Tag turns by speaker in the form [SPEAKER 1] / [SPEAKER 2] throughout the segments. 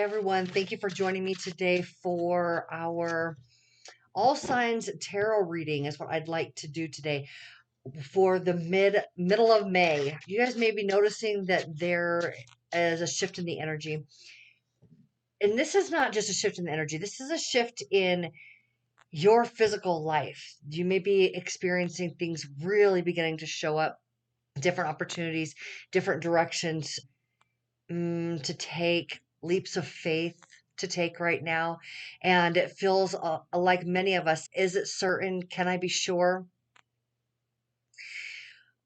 [SPEAKER 1] everyone. Thank you for joining me today for our all signs tarot reading is what I'd like to do today for the middle of May. You guys may be noticing that there is a shift in the energy. And this is not just a shift in the energy. This is a shift in your physical life. You may be experiencing things really beginning to show up, different opportunities, different directions to take, leaps of faith to take right now. And it feels like many of us, is it certain? Can I be sure?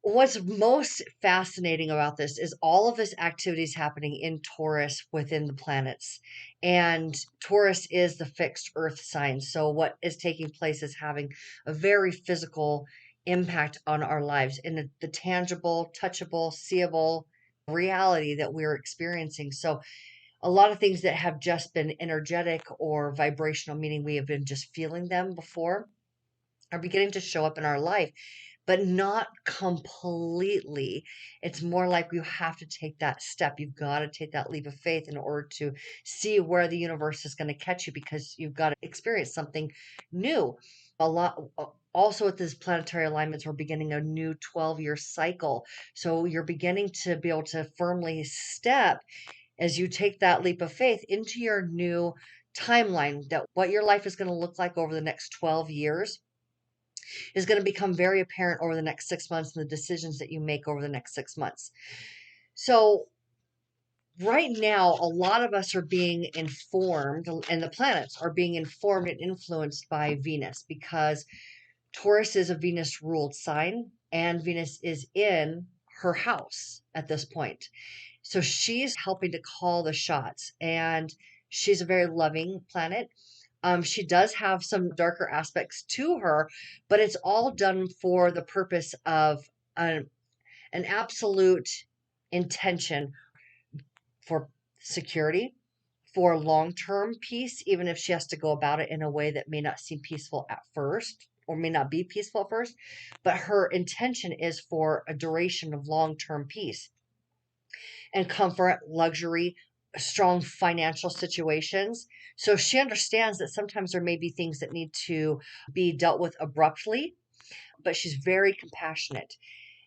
[SPEAKER 1] What's most fascinating about this is all of this activity is happening in Taurus within the planets. And Taurus is the fixed earth sign. So what is taking place is having a very physical impact on our lives in the tangible, touchable, seeable reality that we're experiencing. So a lot of things that have just been energetic or vibrational, meaning we have been just feeling them before, are beginning to show up in our life, but not completely. It's more like you have to take that step. You've got to take that leap of faith in order to see where the universe is going to catch you, because you've got to experience something new. A lot. Also, with these planetary alignments, we're beginning a new 12-year cycle. So you're beginning to be able to firmly step as you take that leap of faith into your new timeline, that what your life is going to look like over the next 12 years is going to become very apparent over the next 6 months, and the decisions that you make over the next 6 months. So right now, a lot of us are being informed, and the planets are being informed and influenced by Venus, because Taurus is a Venus ruled sign, and Venus is in her house at this point. So she's helping to call the shots, and she's a very loving planet. She does have some darker aspects to her, but it's all done for the purpose of an absolute intention for security, for long term peace, even if she has to go about it in a way that may not seem peaceful at first or may not be peaceful at first. But her intention is for a duration of long term peace and comfort, luxury, strong financial situations. So she understands that sometimes there may be things that need to be dealt with abruptly, but she's very compassionate.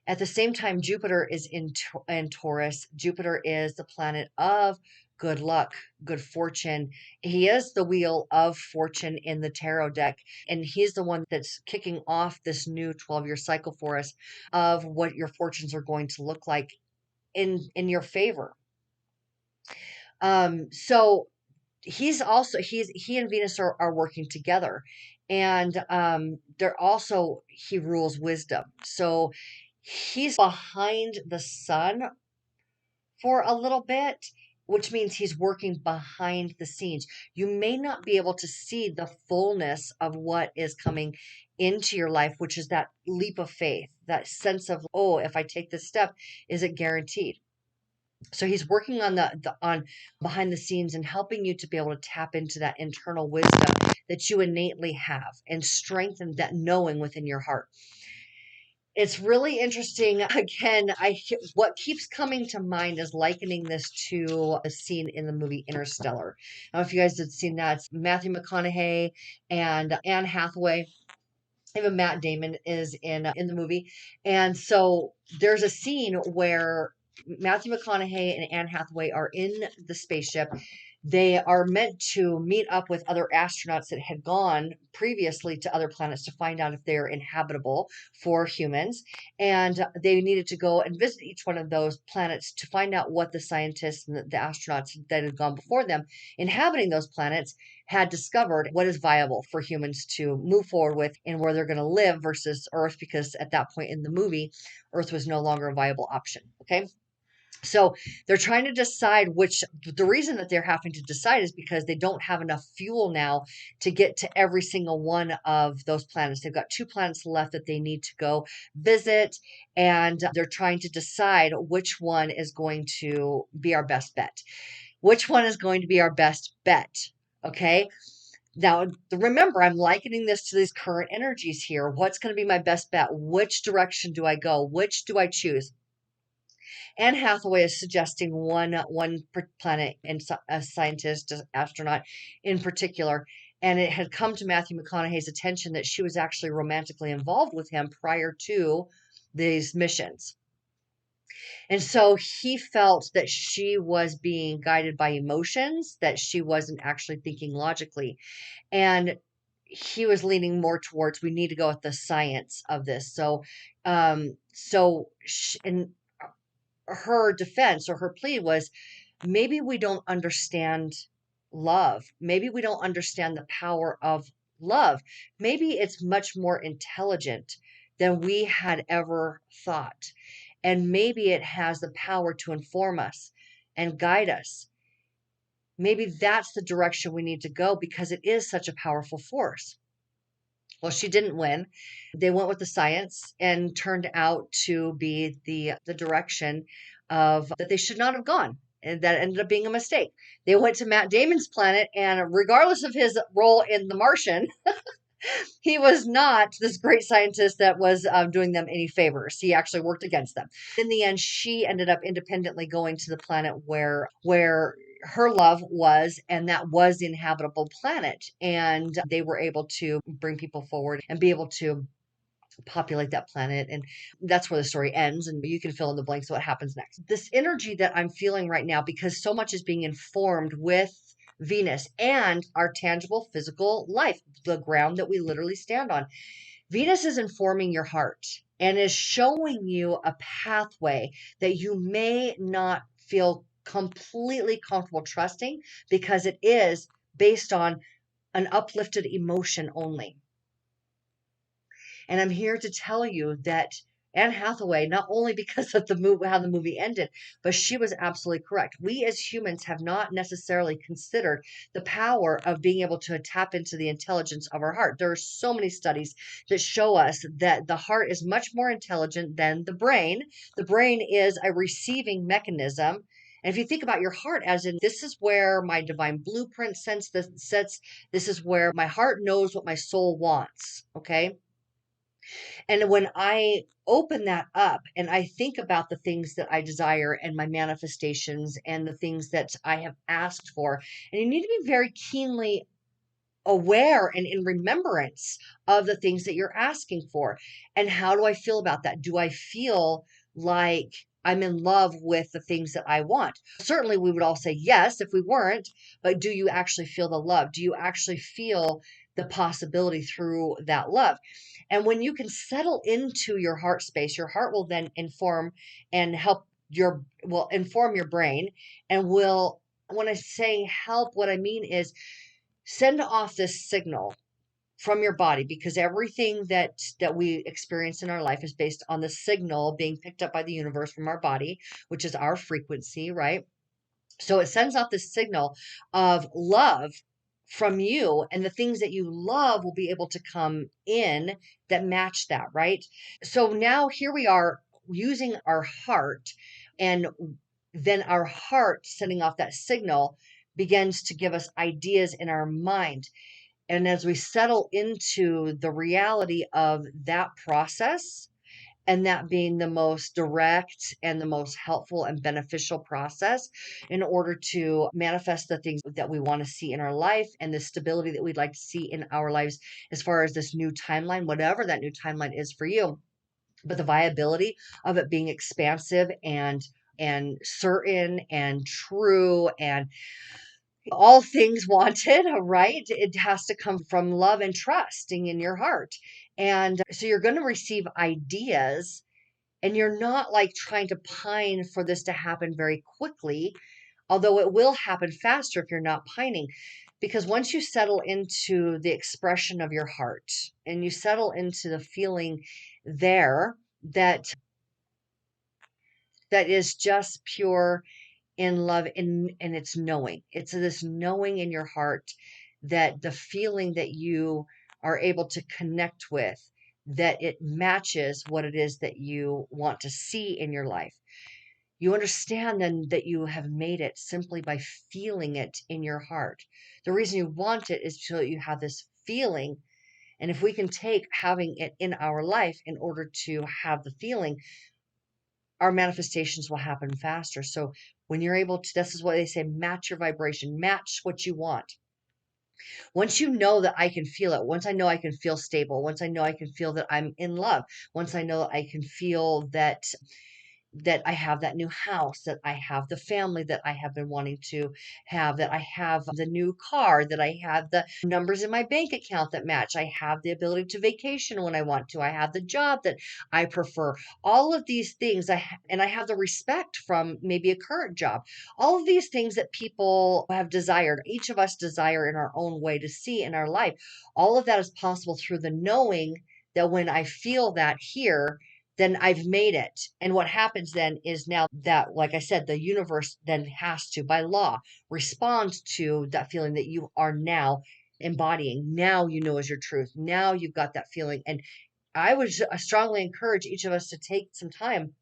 [SPEAKER 1] At the same time, Jupiter is in Taurus. Jupiter is the planet of good luck, good fortune. He is the wheel of fortune in the tarot deck, and he's the one that's kicking off this new 12-year cycle for us of what your fortunes are going to look like in your favor. So he and Venus are working together, and they're also, he rules wisdom. So he's behind the sun for a little bit, which means he's working behind the scenes. You may not be able to see the fullness of what is coming into your life, which is that leap of faith, that sense of, oh, if I take this step, is it guaranteed? So he's working on on behind the scenes and helping you to be able to tap into that internal wisdom that you innately have and strengthen that knowing within your heart. It's really interesting. Again, what keeps coming to mind is likening this to a scene in the movie Interstellar. I don't know if you guys had seen that. It's Matthew McConaughey and Anne Hathaway. Even Matt Damon is in the movie. And so there's a scene where Matthew McConaughey and Anne Hathaway are in the spaceship. They are meant to meet up with other astronauts that had gone previously to other planets to find out if they're inhabitable for humans. And they needed to go and visit each one of those planets to find out what the scientists and the astronauts that had gone before them inhabiting those planets had discovered, what is viable for humans to move forward with and where they're going to live versus Earth, because at that point in the movie, Earth was no longer a viable option. Okay. So they're trying to decide the reason that they're having to decide is because they don't have enough fuel now to get to every single one of those planets. They've got 2 planets left that they need to go visit, and they're trying to decide which one is going to be our best bet. Which one is going to be our best bet? Okay. Now, remember, I'm likening this to these current energies here. What's going to be my best bet? Which direction do I go? Which do I choose? Anne Hathaway is suggesting one planet and a scientist, an astronaut in particular, and it had come to Matthew McConaughey's attention that she was actually romantically involved with him prior to these missions. And so he felt that she was being guided by emotions, that she wasn't actually thinking logically. And he was leaning more towards we need to go with the science of this. In her defense or her plea was maybe we don't understand love. Maybe we don't understand the power of love. Maybe it's much more intelligent than we had ever thought. And maybe it has the power to inform us and guide us. Maybe that's the direction we need to go because it is such a powerful force. Well, she didn't win. They went with the science and turned out to be the direction of that they should not have gone. And that ended up being a mistake. They went to Matt Damon's planet, and regardless of his role in The Martian, he was not this great scientist that was doing them any favors. He actually worked against them. In the end, she ended up independently going to the planet where her love was, and that was the inhabitable planet. And they were able to bring people forward and be able to populate that planet. And that's where the story ends. And you can fill in the blanks what happens next. This energy that I'm feeling right now, because so much is being informed with Venus and our tangible physical life, the ground that we literally stand on. Venus is informing your heart and is showing you a pathway that you may not feel completely comfortable trusting because it is based on an uplifted emotion only. And I'm here to tell you that Anne Hathaway, not only because of the movie, how the movie ended, but she was absolutely correct. We as humans have not necessarily considered the power of being able to tap into the intelligence of our heart. There are so many studies that show us that the heart is much more intelligent than the brain. The brain is a receiving mechanism. And if you think about your heart as in, this is where my divine blueprint sets, this is where my heart knows what my soul wants. Okay. And when I open that up and I think about the things that I desire and my manifestations and the things that I have asked for, and you need to be very keenly aware and in remembrance of the things that you're asking for. And how do I feel about that? Do I feel like I'm in love with the things that I want? Certainly, we would all say yes if we weren't, but do you actually feel the love? Do you actually feel the possibility through that love? And when you can settle into your heart space, your heart will then inform and help will inform your brain and will, when I say help, what I mean is send off this signal from your body because everything that we experience in our life is based on the signal being picked up by the universe from our body, which is our frequency, right? So it sends out this signal of love from you, and the things that you love will be able to come in that match that, right? So now here we are using our heart, and then our heart sending off that signal begins to give us ideas in our mind. And as we settle into the reality of that process, and that being the most direct and the most helpful and beneficial process in order to manifest the things that we want to see in our life and the stability that we'd like to see in our lives as far as this new timeline, whatever that new timeline is for you. But the viability of it being expansive and certain and true and all things wanted, right? It has to come from love and trusting in your heart. And so you're going to receive ideas, and you're not like trying to pine for this to happen very quickly, although it will happen faster if you're not pining. Because once you settle into the expression of your heart and you settle into the feeling there that is just pure in love and it's knowing. It's this knowing in your heart that the feeling that you are able to connect with, that it matches what it is that you want to see in your life. You understand then that you have made it simply by feeling it in your heart. The reason you want it is so that you have this feeling. And if we can take having it in our life in order to have the feeling, our manifestations will happen faster. So when you're able to, this is what they say, match your vibration, match what you want. Once you know that I can feel it, once I know I can feel stable, once I know I can feel that I'm in love, once I know that I can feel that I have that new house, that I have the family that I have been wanting to have, that I have the new car, that I have the numbers in my bank account that match. I have the ability to vacation when I want to. I have the job that I prefer. All of these things and I have the respect from maybe a current job. All of these things that people have desired, each of us desire in our own way to see in our life. All of that is possible through the knowing that when I feel that here, then I've made it. And what happens then is now that, like I said, the universe then has to, by law, respond to that feeling that you are now embodying. Now you know is your truth. Now you've got that feeling. And I would strongly encourage each of us to take some time,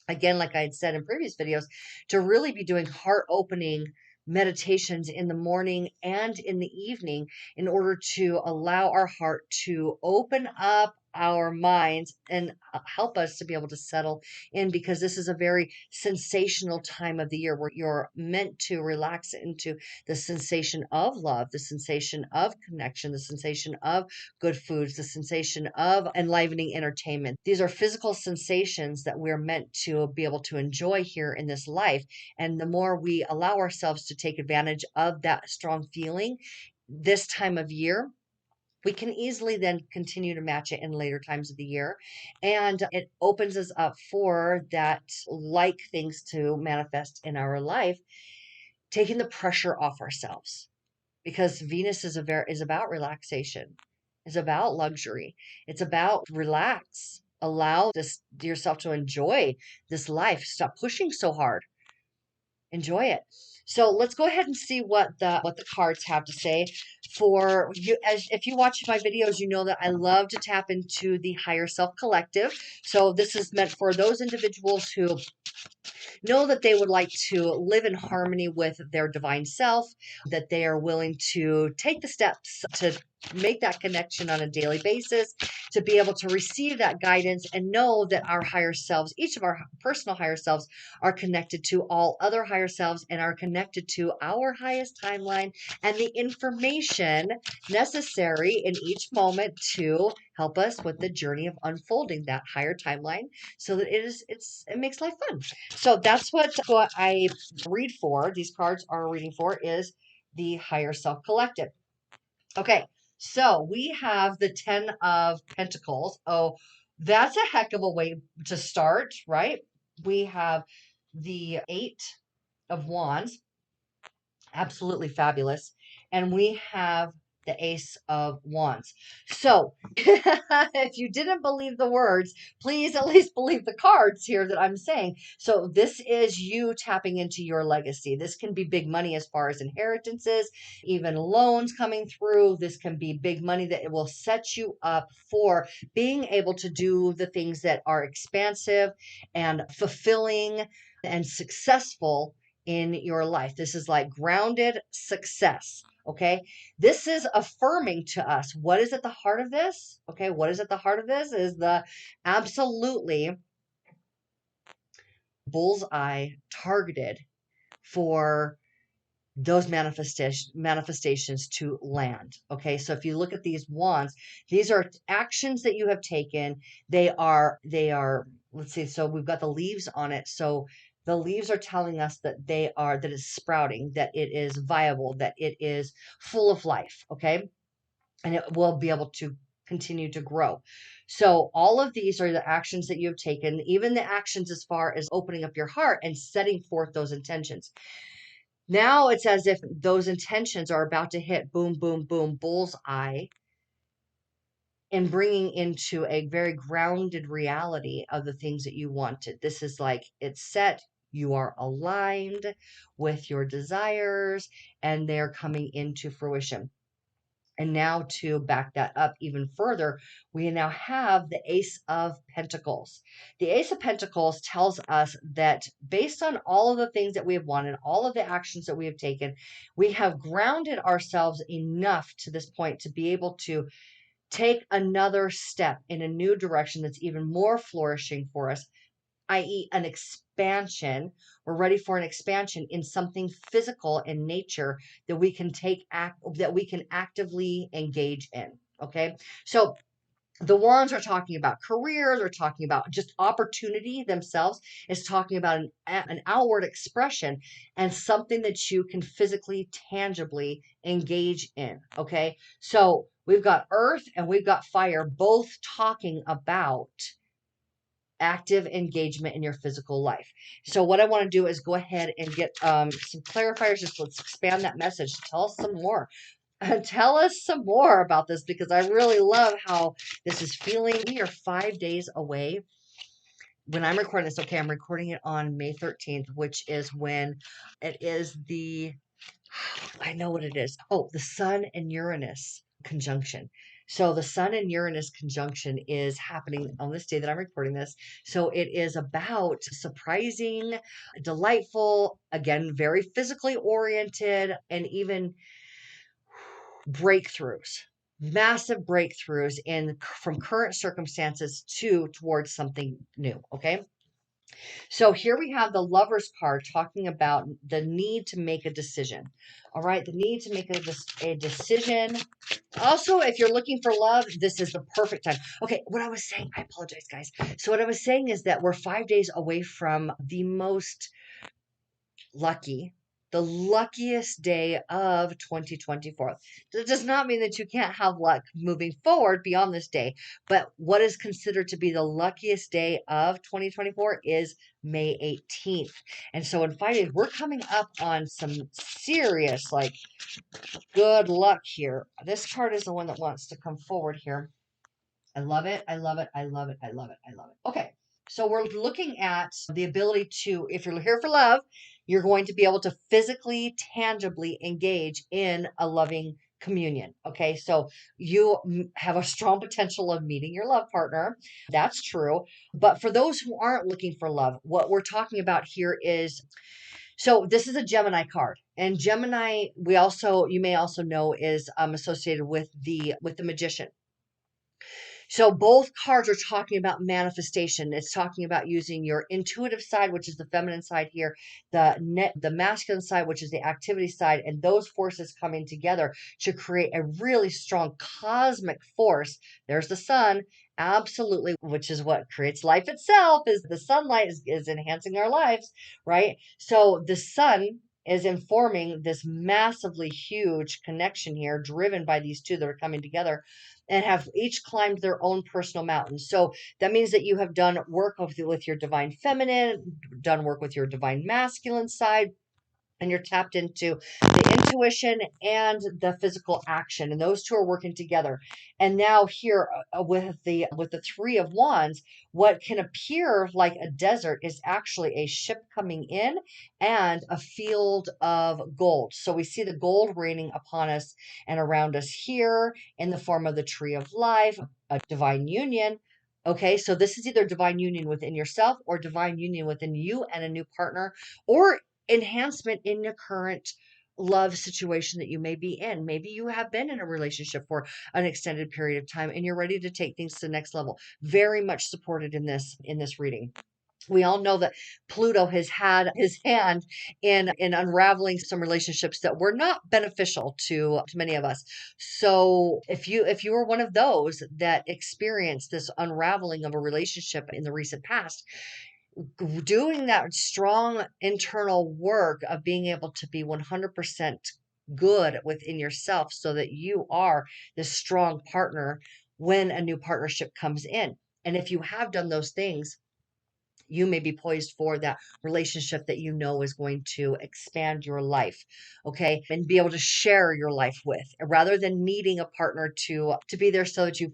[SPEAKER 1] again, like I had said in previous videos, to really be doing heart opening meditations in the morning and in the evening in order to allow our heart to open up our minds and help us to be able to settle in, because this is a very sensational time of the year where you're meant to relax into the sensation of love, the sensation of connection, the sensation of good foods, the sensation of enlivening entertainment. These are physical sensations that we're meant to be able to enjoy here in this life. And the more we allow ourselves to take advantage of that strong feeling this time of year, we can easily then continue to match it in later times of the year. And it opens us up for that like things to manifest in our life, taking the pressure off ourselves, because Venus is about relaxation, is about luxury. It's about relax, allow this yourself to enjoy this life. Stop pushing so hard. Enjoy it. So let's go ahead and see what the cards have to say for you. As if you watch my videos, you know that I love to tap into the higher self collective. So this is meant for those individuals who know that they would like to live in harmony with their divine self, that they are willing to take the steps to make that connection on a daily basis, to be able to receive that guidance and know that our higher selves, each of our personal higher selves, are connected to all other higher selves and are connected to our highest timeline and the information necessary in each moment to help us with the journey of unfolding that higher timeline, so that it makes life fun. So that's what I read for. These cards are reading for is the higher self collective. Okay, so we have the 10 of Pentacles. Oh, that's a heck of a way to start, right? We have the 8 of Wands. Absolutely fabulous. And we have the Ace of Wands. So if you didn't believe the words, please at least believe the cards here that I'm saying. So this is you tapping into your legacy. This can be big money as far as inheritances, even loans coming through. This can be big money that it will set you up for being able to do the things that are expansive and fulfilling and successful in your life. This is like grounded success. Okay. This is affirming to us. What is at the heart of this? Okay. What is at the heart of this is the absolutely bullseye targeted for those manifestations to land. Okay. So if you look at these wands, these are actions that you have taken. Let's see. So we've got the leaves on it. So the leaves are telling us that that it's sprouting, that it is viable, that it is full of life. Okay. And it will be able to continue to grow. So all of these are the actions that you have taken, even the actions as far as opening up your heart and setting forth those intentions. Now it's as if those intentions are about to hit boom, boom, boom, bullseye, and bringing into a very grounded reality of the things that you wanted. This is like it's set, you are aligned with your desires, and they're coming into fruition. And now to back that up even further, we now have the Ace of Pentacles. The Ace of Pentacles tells us that based on all of the things that we have wanted, all of the actions that we have taken, we have grounded ourselves enough to this point to be able to take another step in a new direction that's even more flourishing for us. i.e. an expansion. We're ready for an expansion in something physical in nature that we can that we can actively engage in. Okay. So the wands are talking about careers, are talking about just opportunity themselves, is talking about an outward expression and something that you can physically, tangibly engage in. Okay. So we've got earth and we've got fire, both talking about active engagement in your physical life. So what I want to do is go ahead and get some clarifiers. Just let's expand that message. Tell us some more. Tell us some more about this, because I really love how this is feeling. We are 5 days away when I'm recording this. Okay, I'm recording it on May 13th, which is when it is I know what it is. Oh, the Sun and Uranus conjunction. So the Sun and Uranus conjunction is happening on this day that I'm recording this. So it is about surprising, delightful, again, very physically oriented, and even breakthroughs, massive breakthroughs in from current circumstances towards something new. Okay. So here we have the Lovers card talking about the need to make a decision. All right, the need to make a decision. Also, if you're looking for love, this is the perfect time. Okay, what I was saying, I apologize, guys. So what I was saying is that we're 5 days away from the most lucky, the luckiest day of 2024. That does not mean that you can't have luck moving forward beyond this day, but what is considered to be the luckiest day of 2024 is May 18th. And so in 5 days, we're coming up on some serious, like, good luck here. This card is the one that wants to come forward here. I love it. I love it. I love it. I love it. I love it. Okay. So we're looking at the ability to, if you're here for love, you're going to be able to physically, tangibly engage in a loving communion. Okay. So you have a strong potential of meeting your love partner. That's true. But for those who aren't looking for love, what we're talking about here is, so this is a Gemini card, and Gemini, you may also know, is associated with the magician. So both cards are talking about manifestation. It's talking about using your intuitive side, which is the feminine side here, the masculine side, which is the activity side, and those forces coming together to create a really strong cosmic force. There's the sun, absolutely, which is what creates life itself. Is the sunlight is enhancing our lives, right? So the sun is informing this massively huge connection here, driven by these two that are coming together and have each climbed their own personal mountain. So that means that you have done work with your divine feminine, done work with your divine masculine side, and you're tapped into the intuition and the physical action, and those two are working together. And now here, with the Three of Wands, what can appear like a desert is actually a ship coming in and a field of gold. So we see the gold raining upon us and around us here in the form of the Tree of Life, a divine union. Okay, so this is either divine union within yourself or divine union within you and a new partner, or enhancement in your current love situation that you may be in. Maybe you have been in a relationship for an extended period of time and you're ready to take things to the next level. Very much supported in this reading. We all know that Pluto has had his hand in unraveling some relationships that were not beneficial to many of us. So if you were one of those that experienced this unraveling of a relationship in the recent past, doing that strong internal work of being able to be 100% good within yourself so that you are this strong partner when a new partnership comes in. And if you have done those things, you may be poised for that relationship that you know is going to expand your life, okay, and be able to share your life with, rather than needing a partner to be there so that you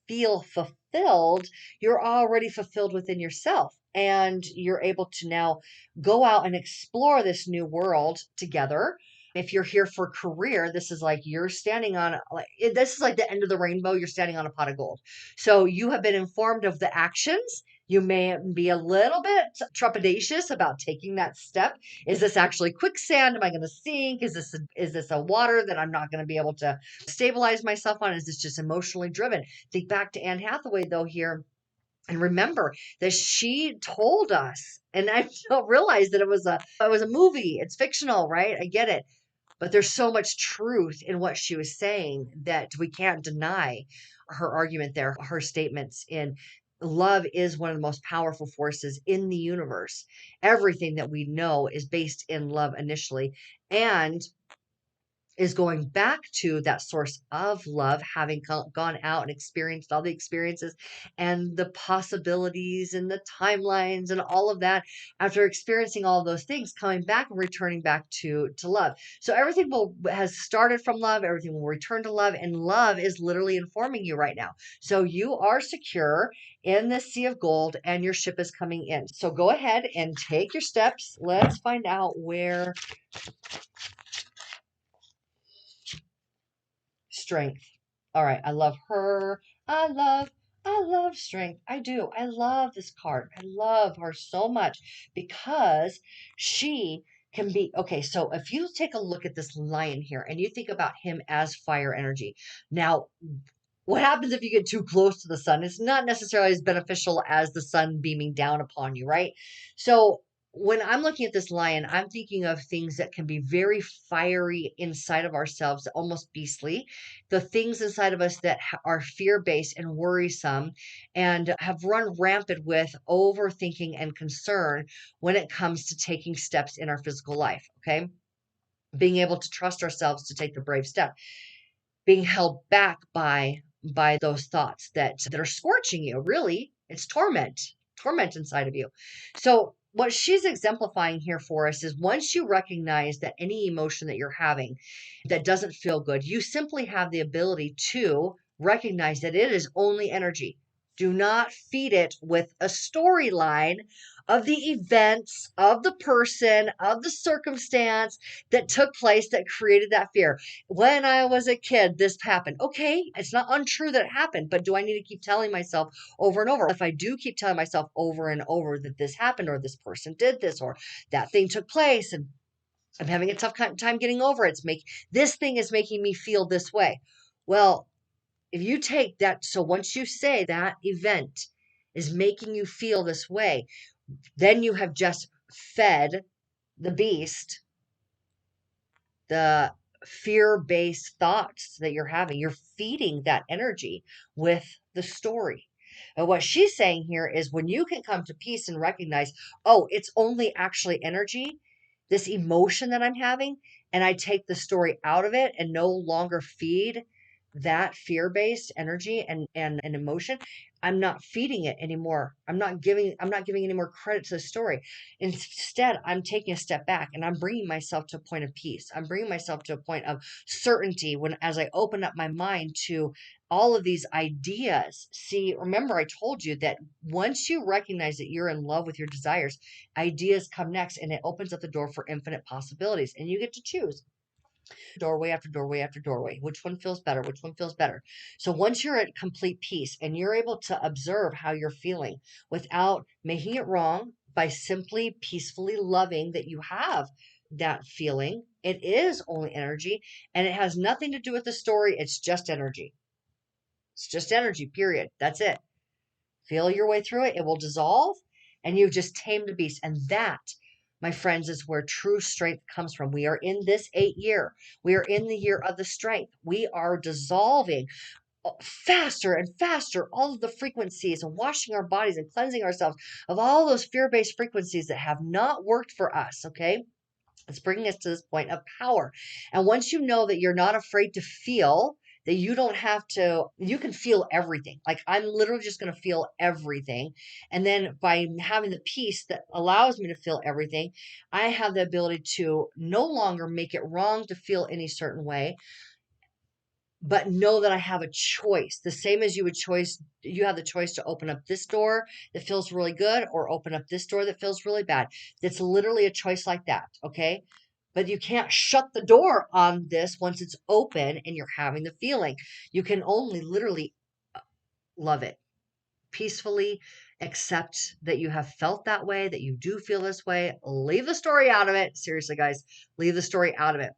[SPEAKER 1] feel fulfilled. You're already fulfilled within yourself, and you're able to now go out and explore this new world together. If you're here for career, this is like you're standing on, like, this is like the end of the rainbow. You're standing on a pot of gold. So you have been informed of the actions. You may be a little bit trepidatious about taking that step. Is this actually quicksand? Am I going to sink? Is this a water that I'm not going to be able to stabilize myself on? Is this just emotionally driven? Think back to Anne Hathaway, though, here. And remember that she told us, and I don't realize that it was a movie. It's fictional, right? I get it. But there's so much truth in what she was saying that we can't deny her argument there, her statements in love is one of the most powerful forces in the universe. Everything that we know is based in love initially. And is going back to that source of love, having gone out and experienced all the experiences and the possibilities and the timelines and all of that. After experiencing all of those things, coming back and returning back to love. So everything has started from love. Everything will return to love, and love is literally informing you right now. So you are secure in this sea of gold, and your ship is coming in. So go ahead and take your steps. Let's find out where strength. All right, I love her. I love strength. I do. I love this card. I love her so much because she can be okay. So if you take a look at this lion here and you think about him as fire energy. Now, what happens if you get too close to the sun? It's not necessarily as beneficial as the sun beaming down upon you, right? So when I'm looking at this lion, I'm thinking of things that can be very fiery inside of ourselves, almost beastly. The things inside of us that are fear based and worrisome and have run rampant with overthinking and concern when it comes to taking steps in our physical life. Okay. Being able to trust ourselves to take the brave step, being held back by those thoughts that are scorching you. Really, it's torment inside of you. So what she's exemplifying here for us is once you recognize that any emotion that you're having that doesn't feel good, you simply have the ability to recognize that it is only energy. Do not feed it with a storyline of the events, of the person, of the circumstance that took place that created that fear. When I was a kid, this happened. Okay, it's not untrue that it happened, but do I need to keep telling myself over and over? If I do keep telling myself over and over that this happened, or this person did this, or that thing took place, and I'm having a tough time getting over it, this thing is making me feel this way. Well, if you take that, so once you say that event is making you feel this way, then you have just fed the beast the fear-based thoughts that you're having. You're feeding that energy with the story. And what she's saying here is when you can come to peace and recognize, oh, it's only actually energy, this emotion that I'm having, and I take the story out of it and no longer feed that fear-based energy and emotion. I'm not feeding it anymore. I'm not giving any more credit to the story. Instead, I'm taking a step back and I'm bringing myself to a point of peace. I'm bringing myself to a point of certainty as I open up my mind to all of these ideas. See, remember I told you that once you recognize that you're in love with your desires, ideas come next, and it opens up the door for infinite possibilities, and you get to choose doorway after doorway after doorway. Which one feels better? Which one feels better? So once you're at complete peace and you're able to observe how you're feeling without making it wrong, by simply peacefully loving that you have that feeling, it is only energy and it has nothing to do with the story. It's just energy. It's just energy, period. That's it. Feel your way through it. It will dissolve and you've just tamed the beast. And that, my friends, is where true strength comes from. We are in this 8 year. We are in the year of the strength. We are dissolving faster and faster all of the frequencies and washing our bodies and cleansing ourselves of all those fear-based frequencies that have not worked for us. Okay. It's bringing us to this point of power. And once you know that you're not afraid to feel, that you don't have to, you can feel everything. Like I'm literally just going to feel everything. And then by having the peace that allows me to feel everything, I have the ability to no longer make it wrong to feel any certain way, but know that I have a choice. The same as you have the choice to open up this door that feels really good or open up this door that feels really bad. It's literally a choice like that. Okay. But you can't shut the door on this once it's open and you're having the feeling. You can only literally love it, peacefully accept that you have felt that way, that you do feel this way. Leave the story out of it. Seriously, guys, leave the story out of it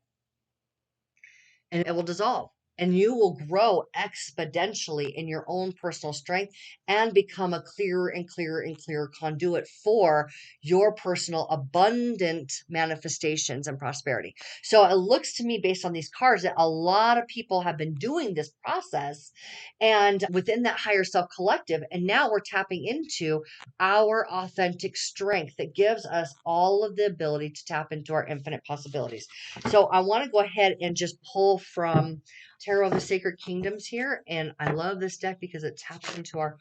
[SPEAKER 1] and it will dissolve. and you will grow exponentially in your own personal strength and become a clearer and clearer and clearer conduit for your personal abundant manifestations and prosperity. So it looks to me, based on these cards, that a lot of people have been doing this process and within that higher self collective, and now we're tapping into our authentic strength that gives us all of the ability to tap into our infinite possibilities. So I want to go ahead and just pull from Tarot of the Sacred Kingdoms here. And I love this deck because it taps into our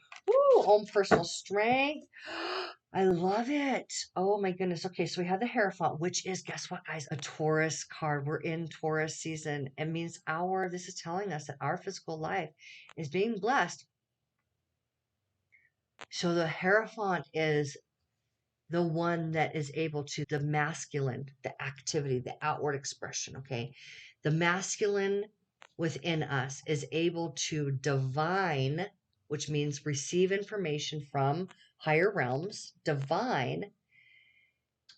[SPEAKER 1] own personal strength. I love it. Oh my goodness. Okay, so we have the Hierophant, which is, guess what, guys? A Taurus card. We're in Taurus season. It means this is telling us that our physical life is being blessed. So the Hierophant is the one that is able to, the masculine, the activity, the outward expression, okay? The masculine within us is able to divine, which means receive information from higher realms, divine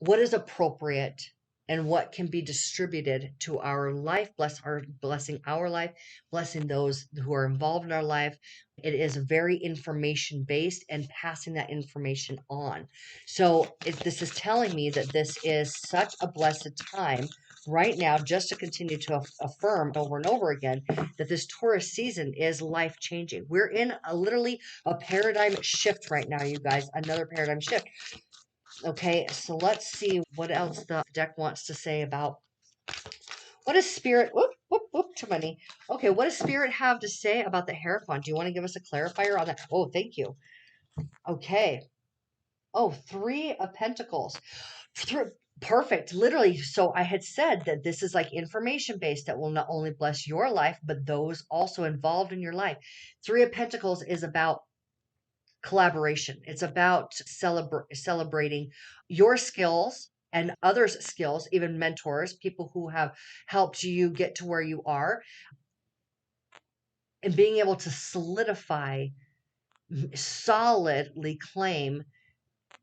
[SPEAKER 1] what is appropriate and what can be distributed to our life, blessing our life, blessing those who are involved in our life. It is very information based and passing that information on. So this is telling me that this is such a blessed time right now, just to continue to affirm over and over again that this Taurus season is life changing. We're in literally a paradigm shift right now, you guys, another paradigm shift. Okay, so let's see what else the deck wants to say about what does Spirit, too many. Okay, what does Spirit have to say about the Hierophant? Do you want to give us a clarifier on that? Oh, thank you. Okay. Oh, Three of Pentacles. Perfect. Literally. So I had said that this is like information based that will not only bless your life, but those also involved in your life. Three of Pentacles is about collaboration. It's about celebrating your skills and others' skills, even mentors, people who have helped you get to where you are, and being able to solidly claim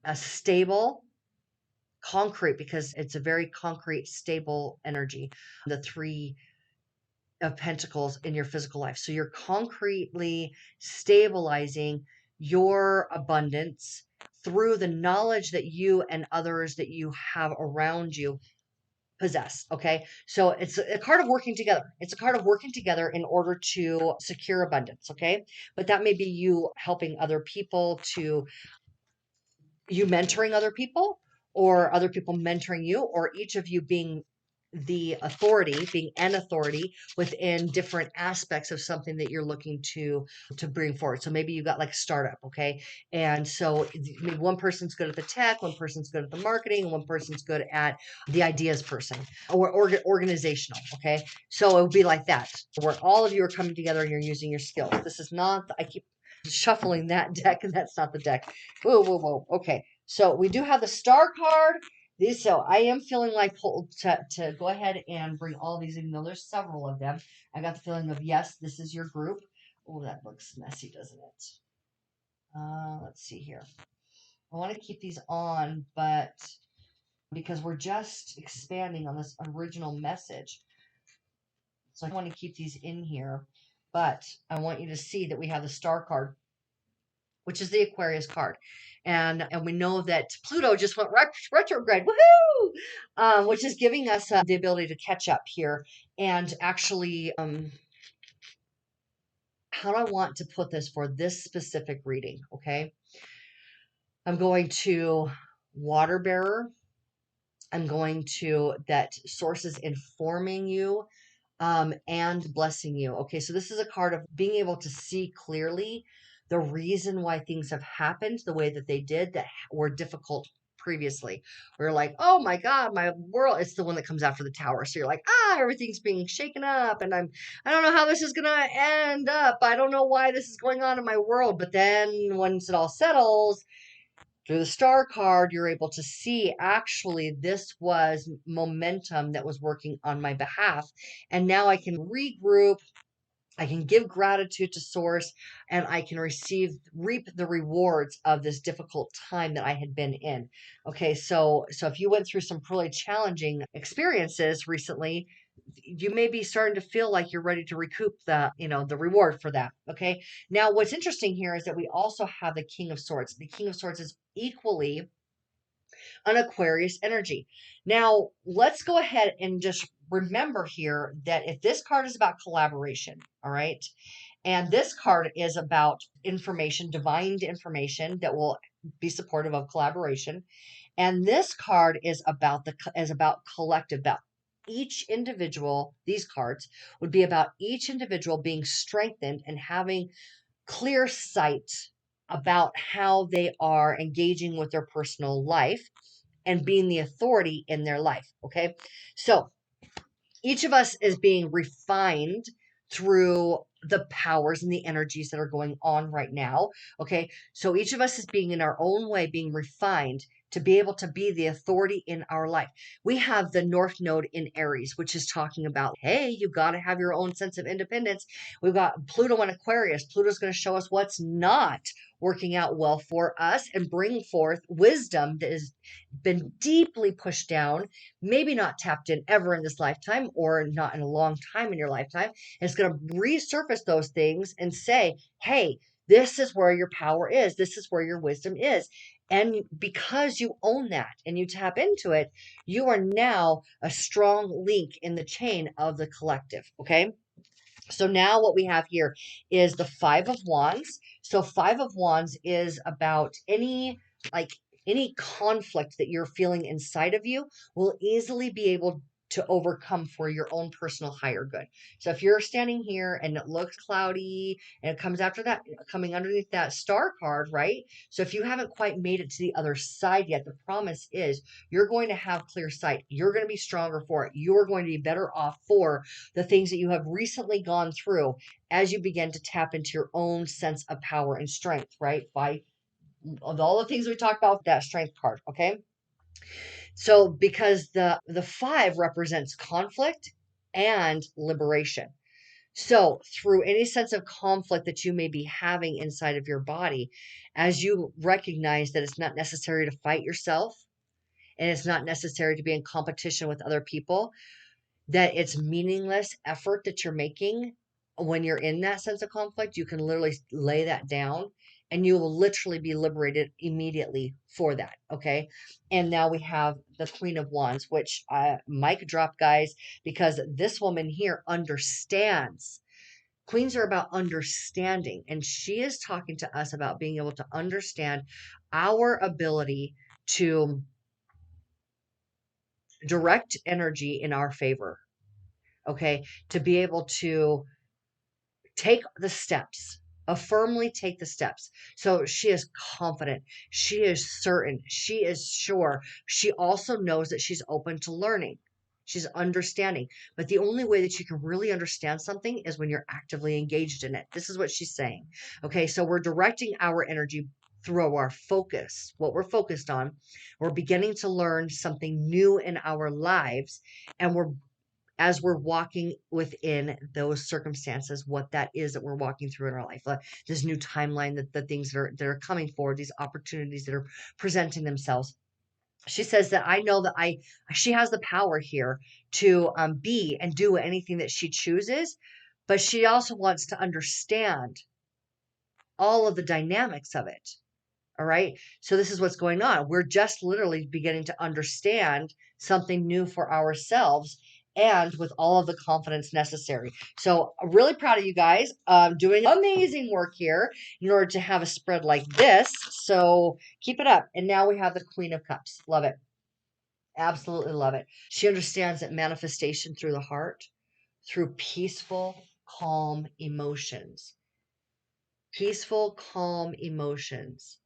[SPEAKER 1] a stable, concrete, because it's a very concrete, stable energy. The Three of Pentacles in your physical life. So you're concretely stabilizing your abundance through the knowledge that you and others that you have around you possess. Okay. So it's a card of working together. It's a card of working together in order to secure abundance. Okay. But that may be you helping other people, you mentoring other people, or other people mentoring you, or each of you being an authority within different aspects of something that you're looking to bring forward. So maybe you got like a startup, okay? And so maybe one person's good at the tech, one person's good at the marketing, and one person's good at the ideas person, or organizational, okay? So it would be like that, where all of you are coming together and you're using your skills. This is not, I keep shuffling that deck, and that's not the deck. Whoa. Okay. So we do have the Star card. So I am feeling like to go ahead and bring all these, even though there's several of them. I got the feeling of, yes, this is your group. Oh, that looks messy, doesn't it? Let's see here. I want to keep these on, but because we're just expanding on this original message. So I want to keep these in here, but I want you to see that we have the Star card, which is the Aquarius card. And we know that Pluto just went retrograde, woohoo! Which is giving us the ability to catch up here. And actually, how do I want to put this for this specific reading? Okay. I'm going to water bearer. I'm going to that sources informing you and blessing you. Okay, so this is a card of being able to see clearly the reason why things have happened the way that they did that were difficult previously. We're like, oh my God, my world. It's the one that comes after the tower. So you're like, everything's being shaken up, and I don't know how this is gonna end up. I don't know why this is going on in my world. But then once it all settles, through the Star card, you're able to see actually this was momentum that was working on my behalf. And now I can regroup. I can give gratitude to Source, and I can reap the rewards of this difficult time that I had been in. Okay, so if you went through some really challenging experiences recently, you may be starting to feel like you're ready to recoup the, the reward for that. Okay. Now, what's interesting here is that we also have the King of Swords. The King of Swords is equally an Aquarius energy. Now, let's go ahead and just remember here that if this card is about collaboration, all right, and this card is about information, divine information that will be supportive of collaboration, and this card is about collective, about each individual. These cards would be about each individual being strengthened and having clear sight about how they are engaging with their personal life and being the authority in their life. Okay. So each of us is being refined through the powers and the energies that are going on right now. Okay. So each of us is being in our own way, being refined to be able to be the authority in our life. We have the North Node in Aries, which is talking about, hey, you got to have your own sense of independence. We've got Pluto in Aquarius. Pluto's going to show us what's not working out well for us and bring forth wisdom that has been deeply pushed down, maybe not tapped in ever in this lifetime or not in a long time in your lifetime. And it's going to resurface those things and say, hey, this is where your power is. This is where your wisdom is. And because you own that and you tap into it, you are now a strong link in the chain of the collective. Okay. So now what we have here is the Five of Wands. So Five of Wands is about any conflict that you're feeling inside of you will easily be able to overcome for your own personal higher good. So if you're standing here and it looks cloudy and it comes after that, coming underneath that star card, right? So if you haven't quite made it to the other side yet, the promise is you're going to have clear sight. You're going to be stronger for it. You're going to be better off for the things that you have recently gone through as you begin to tap into your own sense of power and strength, right? By all the things we talked about, that strength card. Okay. So because the five represents conflict and liberation. So through any sense of conflict that you may be having inside of your body, as you recognize that it's not necessary to fight yourself and it's not necessary to be in competition with other people, that it's meaningless effort that you're making when you're in that sense of conflict, you can literally lay that down and you will literally be liberated immediately for that. Okay. And now we have the Queen of Wands, which mic drop, guys, because this woman here understands. Queens are about understanding, and she is talking to us about being able to understand our ability to direct energy in our favor. Okay. To be able to take the steps, firmly take the steps. So she is confident. She is certain. She is sure. She also knows that she's open to learning. She's understanding. But the only way that you can really understand something is when you're actively engaged in it. This is what she's saying. Okay. So we're directing our energy through our focus, what we're focused on. We're beginning to learn something new in our lives, and as we're walking within those circumstances, what that is that we're walking through in our life, this new timeline, that the things that are coming forward, these opportunities that are presenting themselves. She says that I know that she has the power here to be and do anything that she chooses, but she also wants to understand all of the dynamics of it. All right. So this is what's going on. We're just literally beginning to understand something new for ourselves and with all of the confidence necessary. So I'm really proud of you guys, doing amazing work here in order to have a spread like this. So keep it up. And now we have the Queen of Cups. Love it. Absolutely love it. She understands that manifestation through the heart, through peaceful, calm emotions. Peaceful, calm emotions.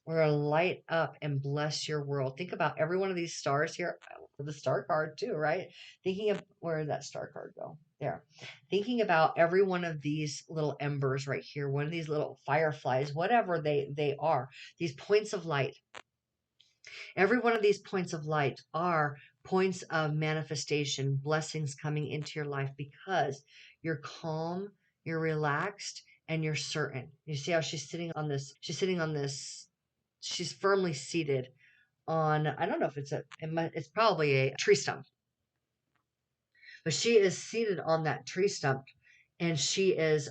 [SPEAKER 1] We're going to light up and bless your world. Think about every one of these stars here. The star card too, right? Thinking of, where did that star card go? There. Thinking about every one of these little embers right here, one of these little fireflies, whatever they are, these points of light. Every one of these points of light are points of manifestation, blessings coming into your life because you're calm, you're relaxed, and you're certain. You see how she's sitting on this, she's firmly seated on, I don't know if it's probably a tree stump. but she is seated on that tree stump, and she is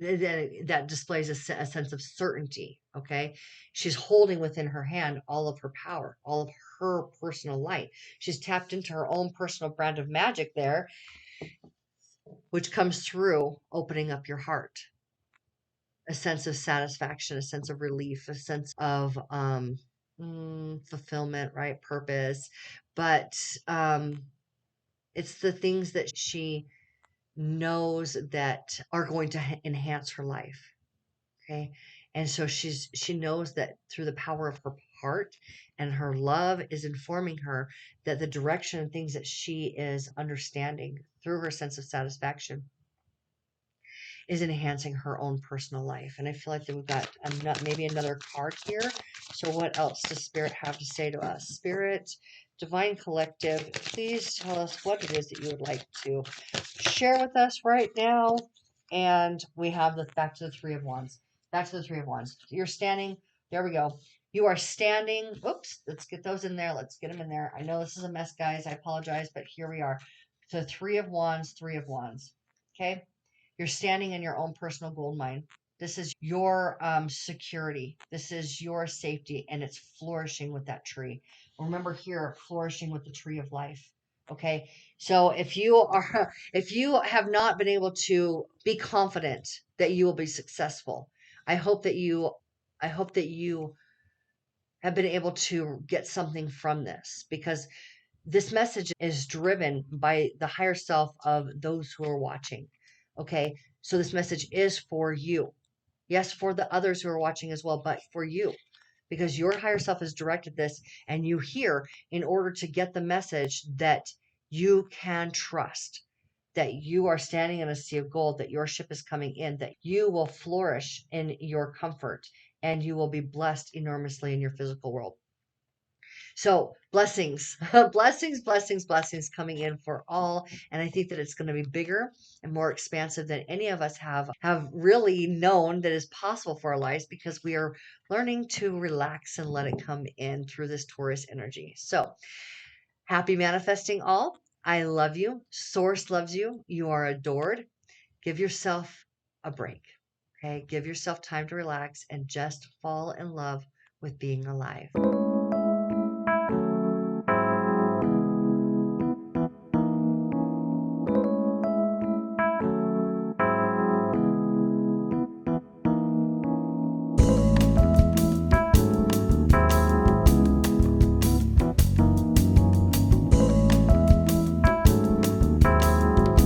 [SPEAKER 1] that displays a sense of certainty. Okay, she's holding within her hand all of her power, all of her personal light. She's tapped into her own personal brand of magic there, which comes through opening up your heart, a sense of satisfaction, a sense of relief, a sense of fulfillment, right? Purpose. But it's the things that she knows that are going to enhance her life. Okay. And so she knows that through the power of her heart and her love is informing her that the direction and things that she is understanding through her sense of satisfaction is enhancing her own personal life. And I feel like that we've got maybe another card here. So what else does Spirit have to say to us? Spirit, Divine Collective, please tell us what it is that you would like to share with us right now. And we have the back to the Three of Wands. Back to the Three of Wands. You're standing. There we go. You are standing. Oops. Let's get those in there. Let's get them in there. I know this is a mess, guys. I apologize, but here we are. So Three of Wands, Three of Wands. Okay. You're standing in your own personal gold mine. This is your security. This is your safety, and it's flourishing with that tree. Remember here, flourishing with the tree of life. Okay. So if you have not been able to be confident that you will be successful, I hope that you have been able to get something from this, because this message is driven by the higher self of those who are watching. Okay. So this message is for you. Yes, for the others who are watching as well, but for you, because your higher self has directed this, and you hear in order to get the message that you can trust, that you are standing in a sea of gold, that your ship is coming in, that you will flourish in your comfort, and you will be blessed enormously in your physical world. So blessings, blessings, blessings, blessings coming in for all. And I think that it's going to be bigger and more expansive than any of us have really known that is possible for our lives, because we are learning to relax and let it come in through this Taurus energy. So happy manifesting all. I love you. Source loves you. You are adored. Give yourself a break. Okay. Give yourself time to relax and just fall in love with being alive.